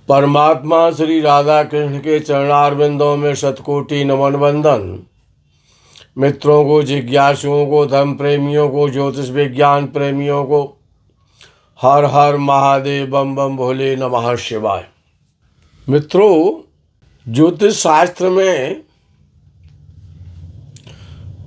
परमात्मा श्री राधा कृष्ण के चरणारविंदों में शतकोटि नमन वंदन। मित्रों को, जिज्ञासुओं को, धर्म प्रेमियों को, ज्योतिष विज्ञान प्रेमियों को हर हर महादेव, बम बम भोले, नमः शिवाय। मित्रों, ज्योतिष शास्त्र में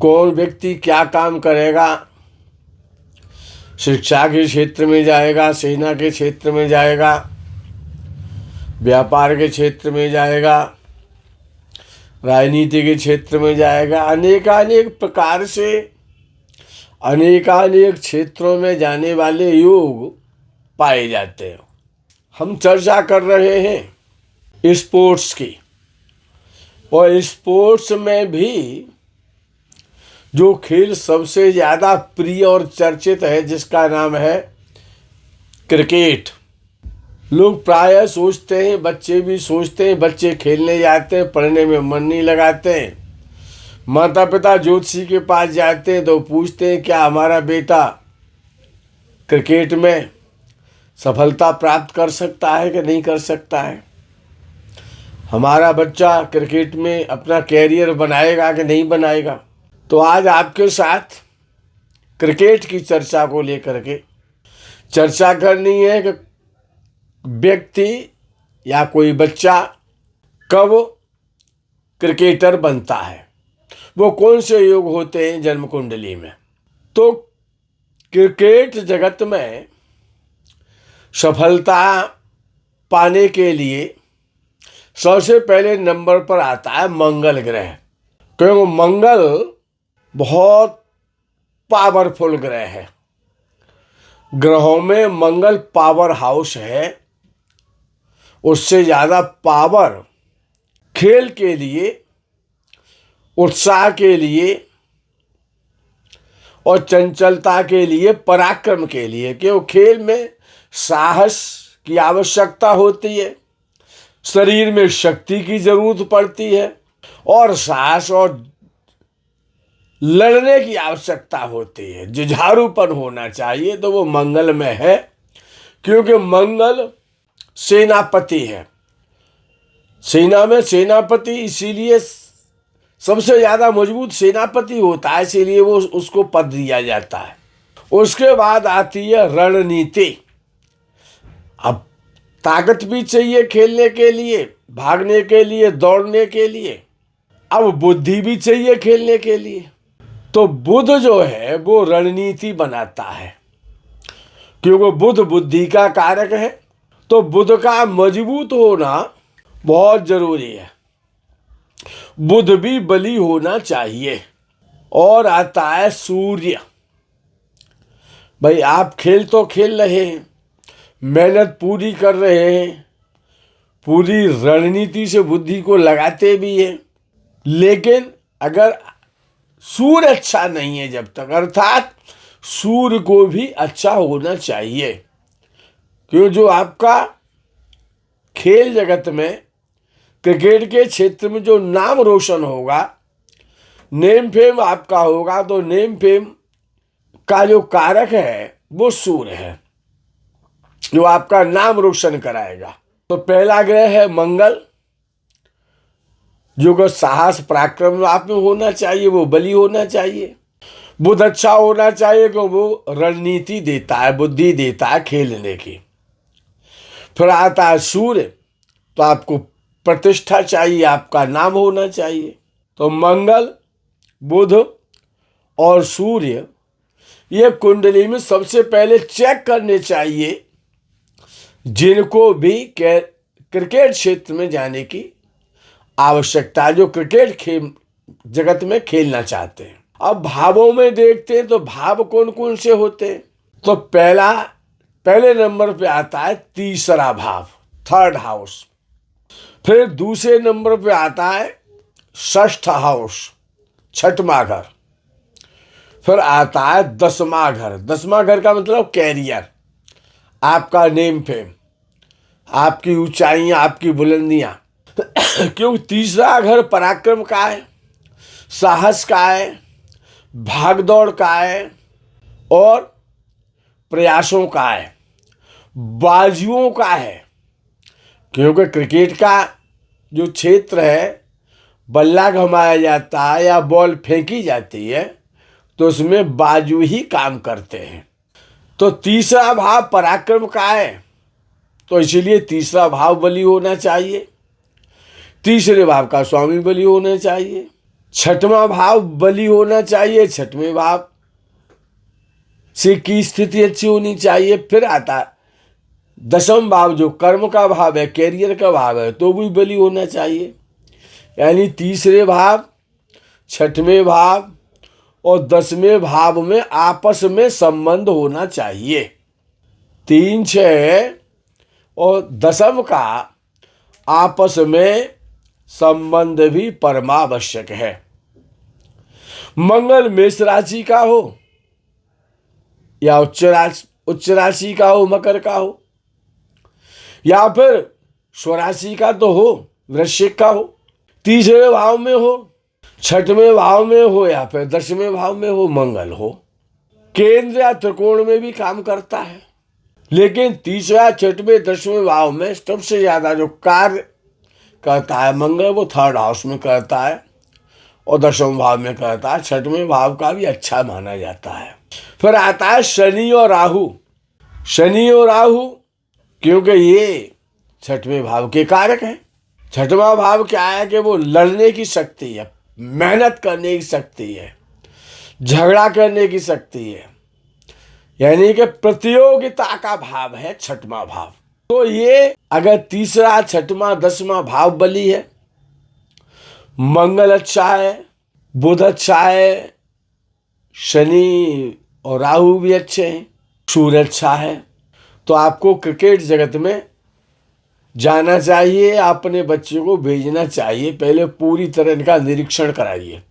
कौन व्यक्ति क्या काम करेगा, शिक्षा के क्षेत्र में जाएगा, सेना के क्षेत्र में जाएगा, व्यापार के क्षेत्र में जाएगा, राजनीति के क्षेत्र में जाएगा, अनेकानेक प्रकार से अनेकानेक क्षेत्रों में जाने वाले योग पाए जाते हैं। हम चर्चा कर रहे हैं स्पोर्ट्स की, और स्पोर्ट्स में भी जो खेल सबसे ज़्यादा प्रिय और चर्चित है, जिसका नाम है क्रिकेट। लोग प्रायः सोचते हैं, बच्चे भी सोचते हैं, बच्चे खेलने जाते हैं, पढ़ने में मन नहीं लगाते हैं। माता पिता ज्योतिषी के पास जाते हैं तो पूछते हैं, क्या हमारा बेटा क्रिकेट में सफलता प्राप्त कर सकता है कि नहीं कर सकता है, हमारा बच्चा क्रिकेट में अपना कैरियर बनाएगा कि नहीं बनाएगा। तो आज आपके साथ क्रिकेट की चर्चा को लेकर के चर्चा करनी है कि व्यक्ति या कोई बच्चा कब क्रिकेटर बनता है, वो कौन से योग होते हैं जन्म कुंडली में। तो क्रिकेट जगत में सफलता पाने के लिए सबसे पहले नंबर पर आता है मंगल ग्रह, क्योंकि मंगल बहुत पावरफुल ग्रह है। ग्रहों में मंगल पावर हाउस है। उससे ज़्यादा पावर खेल के लिए, उत्साह के लिए और चंचलता के लिए, पराक्रम के लिए, क्योंकि खेल में साहस की आवश्यकता होती है, शरीर में शक्ति की जरूरत पड़ती है और साहस और लड़ने की आवश्यकता होती है। जुझारूपन होना चाहिए, तो वो मंगल में है, क्योंकि मंगल सेनापति है। सेना में सेनापति इसीलिए सबसे ज़्यादा मजबूत सेनापति होता है, इसीलिए वो उसको पद दिया जाता है। उसके बाद आती है रणनीति। अब ताकत भी चाहिए खेलने के लिए, भागने के लिए, दौड़ने के लिए। अब बुद्धि भी चाहिए खेलने के लिए। तो बुध जो है वो रणनीति बनाता है, क्योंकि बुध बुद्धि का कारक है। तो बुध का मजबूत होना बहुत जरूरी है। बुध भी बली होना चाहिए। और आता है सूर्य। भाई, आप खेल तो खेल रहे हैं, मेहनत पूरी कर रहे हैं, पूरी रणनीति से बुद्धि को लगाते भी हैं, लेकिन अगर सूर्य अच्छा नहीं है जब तक, अर्थात सूर्य को भी अच्छा होना चाहिए। क्यों, जो आपका खेल जगत में, क्रिकेट के क्षेत्र में जो नाम रोशन होगा, नेम फेम आपका होगा, तो नेम फेम का जो कारक है वो सूर्य है, जो आपका नाम रोशन कराएगा। तो पहला ग्रह है मंगल, जो कि साहस पराक्रम आप में होना चाहिए, वो बली होना चाहिए। बुध अच्छा होना चाहिए, क्योंकि वो रणनीति देता है, बुद्धि देता है खेलने की। फिर आता है सूर्य, तो आपको प्रतिष्ठा चाहिए, आपका नाम होना चाहिए। तो मंगल, बुध और सूर्य, ये कुंडली में सबसे पहले चेक करने चाहिए जिनको भी क्रिकेट क्षेत्र में जाने की आवश्यकता है, जो क्रिकेट खेल जगत में खेलना चाहते हैं। अब भावों में देखते हैं तो भाव कौन कौन से होते हैं। तो पहले नंबर पे आता है तीसरा भाव, थर्ड हाउस। फिर दूसरे नंबर पे आता है षष्ठ हाउस, छठवां घर। फिर आता है दसवां घर। दसवां घर का मतलब कैरियर, आपका नेम फेम, आपकी ऊंचाइयां, आपकी बुलंदियां। क्योंकि तीसरा घर पराक्रम का है, साहस का है, भागदौड़ का है और प्रयासों का है, बाजुओं का है, क्योंकि क्रिकेट का जो क्षेत्र है, बल्ला घुमाया जाता है या बॉल फेंकी जाती है, तो उसमें बाजू ही काम करते हैं। तो तीसरा भाव पराक्रम का है, तो इसीलिए तीसरा भाव बली होना चाहिए। तीसरे भाव का स्वामी बली होना चाहिए। छठवां भाव बली होना चाहिए, छठवें भाव से की स्थिति अच्छी होनी चाहिए। फिर आता है दसम भाव, जो कर्म का भाव है, कैरियर का भाव है, तो भी बली होना चाहिए। यानी तीसरे भाव, छठवें भाव और 10वें भाव में आपस में संबंध होना चाहिए। 3, 6 और दसम का आपस में संबंध भी परमावश्यक है। मंगल मेष राशि का हो या उच्च राशि का हो, मकर का हो, या फिर स्वराशि का तो हो, वृश्चिक का हो, तीसरे भाव में हो, छठवें भाव में हो या फिर 10वें भाव में हो, मंगल हो। केंद्र या त्रिकोण में भी काम करता है, लेकिन तीसरा, छठवें, 10वें भाव में सबसे ज्यादा जो कार्य करता है मंगल, वो 3rd हाउस में करता है और 10वें भाव में करता है। 6वें भाव का भी अच्छा माना जाता है। फिर आता है शनि और राहु। शनि और राहु, क्योंकि ये 6वें भाव के कारक हैं। 6वां भाव क्या है कि वो लड़ने की शक्ति है, मेहनत करने की शक्ति है, झगड़ा करने की शक्ति है, यानी कि प्रतियोगिता का भाव है 6वां भाव। तो ये अगर तीसरा, 6वां, 10वां भाव बली है, मंगल अच्छा है, बुध अच्छा है, शनि और राहु भी अच्छे हैं, सूर्य अच्छा है, तो आपको क्रिकेट जगत में जाना चाहिए, अपने बच्चे को भेजना चाहिए। पहले पूरी तरह इनका निरीक्षण कराइए।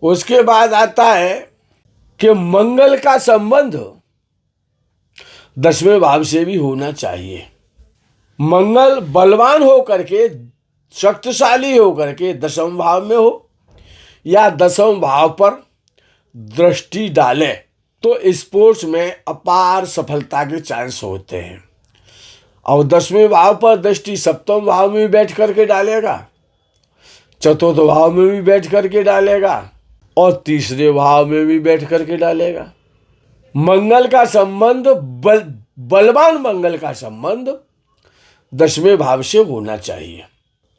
उसके बाद आता है कि मंगल का संबंध 10वें भाव से भी होना चाहिए। मंगल बलवान होकर के, शक्तिशाली होकर के 10वें भाव में हो या 10वें भाव पर दृष्टि डाले, तो स्पोर्ट्स में अपार सफलता के चांस होते हैं। और 10वें भाव पर दृष्टि 7वें भाव में भी बैठ करके डालेगा, 4th भाव में भी बैठ करके डालेगा और 3रे भाव में भी बैठ करके डालेगा। मंगल का संबंध बलवान मंगल का संबंध 10वें भाव से होना चाहिए,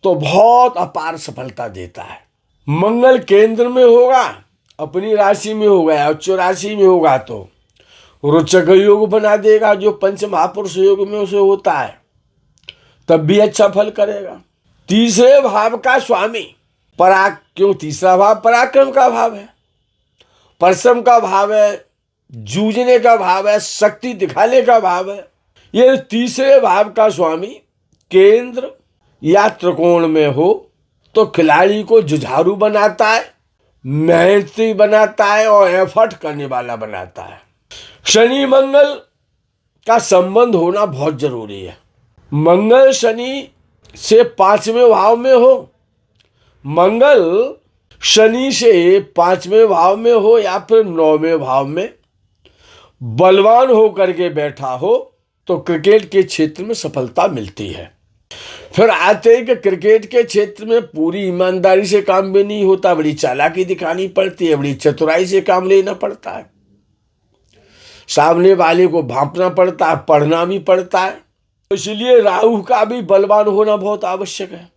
तो बहुत अपार सफलता देता है। मंगल केंद्र में होगा, अपनी राशि में होगा या उच्च राशि में होगा, तो रोचक योग बना देगा, जो पंच महापुरुष योग में उसे होता है, तब भी अच्छा फल करेगा। तीसरे भाव का स्वामी क्यों तीसरा भाव पराक्रम का भाव है, परिश्रम का भाव है, जूझने का भाव है, शक्ति दिखाने का भाव है। ये तीसरे भाव का स्वामी केंद्र या त्रिकोण में हो तो खिलाड़ी को जुझारू बनाता है, मेहनती बनाता है और एफर्ट करने वाला बनाता है। शनि मंगल का संबंध होना बहुत जरूरी है। मंगल शनि से 5वें भाव में हो, मंगल शनि से 5वें भाव में हो या फिर 9वें भाव में बलवान हो करके बैठा हो, तो क्रिकेट के क्षेत्र में सफलता मिलती है। फिर आते हैं कि क्रिकेट के क्षेत्र में पूरी ईमानदारी से काम भी नहीं होता, बड़ी चालाकी दिखानी पड़ती है, बड़ी चतुराई से काम लेना पड़ता है, सामने वाले को भांपना पड़ता है, पढ़ना भी पड़ता है। इसलिए राहु का भी बलवान होना बहुत आवश्यक है।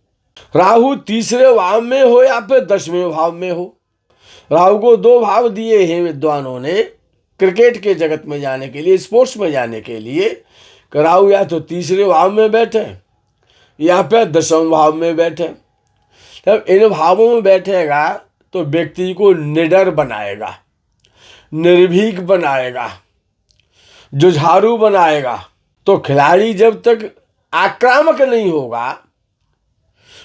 राहु तीसरे भाव में हो या फिर 10वें भाव में हो। राहु को 2 भाव दिए हैं विद्वानों ने क्रिकेट के जगत में जाने के लिए, स्पोर्ट्स में जाने के लिए। राहु या तो तीसरे भाव में बैठे या फिर 10वें भाव में बैठे। जब इन भावों में बैठेगा तो व्यक्ति को निडर बनाएगा, निर्भीक बनाएगा, जुझारू बनाएगा। तो खिलाड़ी जब तक आक्रामक नहीं होगा,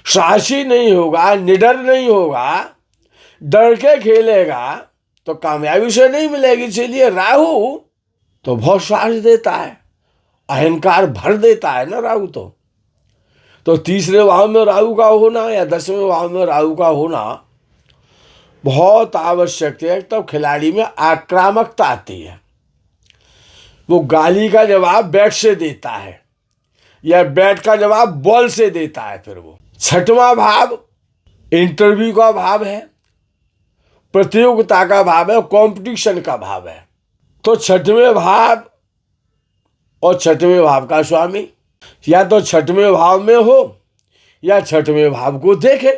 साहसी नहीं होगा, निडर नहीं होगा, डर के खेलेगा, तो कामयाबी से नहीं मिलेगी। इसलिए राहु तो बहुत साहस देता है, अहंकार भर देता है ना राहु। तो तीसरे भाव में राहु का होना या 10वें भाव में राहु का होना बहुत आवश्यक है। तब खिलाड़ी में आक्रामकता आती है, वो गाली का जवाब बैट से देता है, या बैट का जवाब बॉल से देता है। फिर वो छठवां भाव इंटरव्यू का भाव है, प्रतियोगिता का भाव है, कंपटीशन का भाव है। तो छठवें भाव और छठवें भाव का स्वामी या तो छठवें भाव में हो या छठवें भाव को देखे,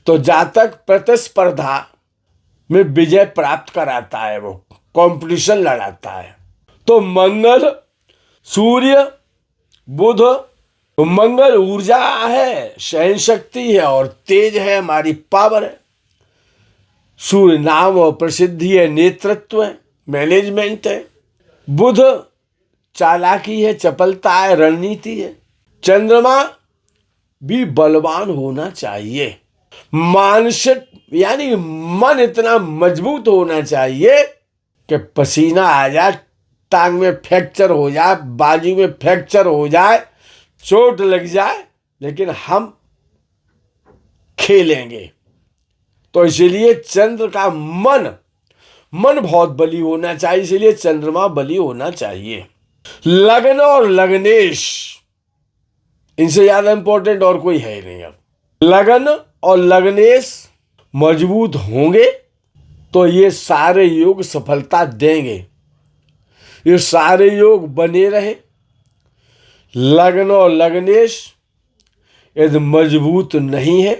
तो जातक प्रतिस्पर्धा में विजय प्राप्त कराता है, वो कंपटीशन लड़ाता है। तो मंगल, सूर्य, बुध, तो मंगल ऊर्जा है, सहन शक्ति है और तेज है, हमारी पावर है। सूर्य नाम और प्रसिद्धि है, नेतृत्व है, मैनेजमेंट है। बुध चालाकी है, चपलता है, रणनीति है। चंद्रमा भी बलवान होना चाहिए। मानसिक यानी मन इतना मजबूत होना चाहिए कि पसीना आ जाए, टांग में फ्रैक्चर हो जाए, बाजू में फ्रैक्चर हो जाए, चोट लग जाए, लेकिन हम खेलेंगे। तो इसीलिए चंद्र का मन बहुत बली होना चाहिए, इसीलिए चंद्रमा बली होना चाहिए। लग्न और लग्नेश, इनसे ज्यादा इंपॉर्टेंट और कोई है ही नहीं। अब लग्न और लग्नेश मजबूत होंगे तो ये सारे योग सफलता देंगे, ये सारे योग बने रहे। लग्न और लग्नेश यदि मजबूत नहीं है,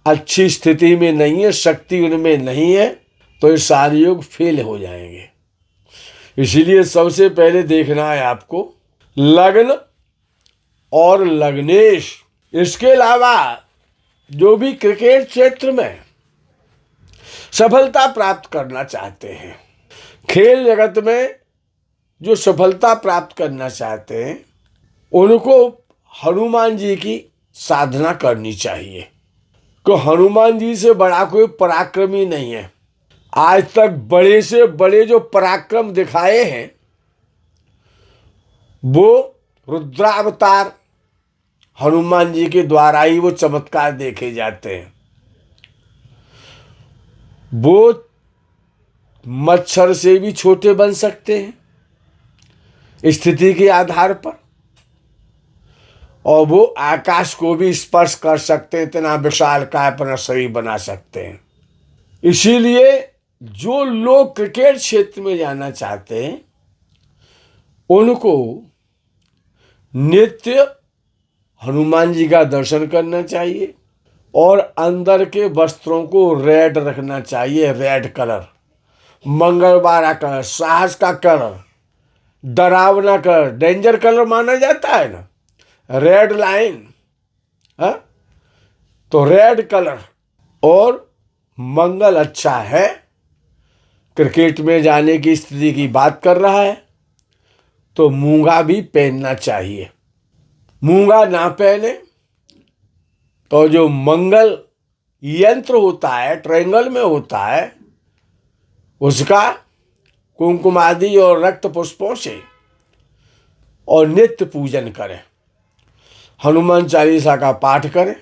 अच्छी स्थिति में नहीं है, शक्ति उनमें नहीं है, तो ये सारे योग फेल हो जाएंगे। इसीलिए सबसे पहले देखना है आपको लग्न और लग्नेश। इसके अलावा जो भी क्रिकेट क्षेत्र में सफलता प्राप्त करना चाहते हैं, खेल जगत में जो सफलता प्राप्त करना चाहते हैं, उनको हनुमान जी की साधना करनी चाहिए। तो हनुमान जी से बड़ा कोई पराक्रमी नहीं है। आज तक बड़े से बड़े जो पराक्रम दिखाए हैं वो रुद्रावतार हनुमान जी के द्वारा ही वो चमत्कार देखे जाते हैं। वो मच्छर से भी छोटे बन सकते हैं स्थिति के आधार पर, और वो आकाश को भी स्पर्श कर सकते हैं, इतना विशाल का अपना शरीर बना सकते हैं। इसीलिए जो लोग क्रिकेट क्षेत्र में जाना चाहते हैं उनको नित्य हनुमान जी का दर्शन करना चाहिए और अंदर के वस्त्रों को रेड रखना चाहिए, रेड कलर, मंगलवार का कलर, साहस का कलर, डरावना कलर, डेंजर कलर माना जाता है ना, रेड लाइन है, तो रेड कलर। और मंगल अच्छा है, क्रिकेट में जाने की स्थिति की बात कर रहा है, तो मूंगा भी पहनना चाहिए। मूंगा ना पहने तो जो मंगल यंत्र होता है, ट्रायंगल में होता है, उसका कुमकुम आदि और रक्त पुष्पों से और नित्य पूजन करें। हनुमान चालीसा का पाठ करें,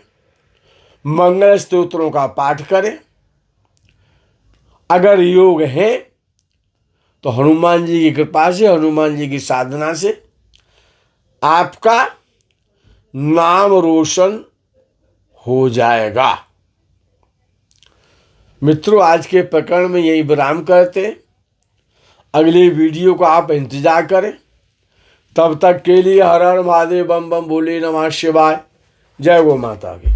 मंगल स्तोत्रों का पाठ करें। अगर योग है तो हनुमान जी की कृपा से, हनुमान जी की साधना से आपका नाम रोशन हो जाएगा। मित्रों, आज के प्रकरण में यही विराम करते हैं। अगले वीडियो को आप इंतजार करें। तब तक के लिए हर हर महादेव, बम बम भोले नमः शिवाय। जय गो माता की।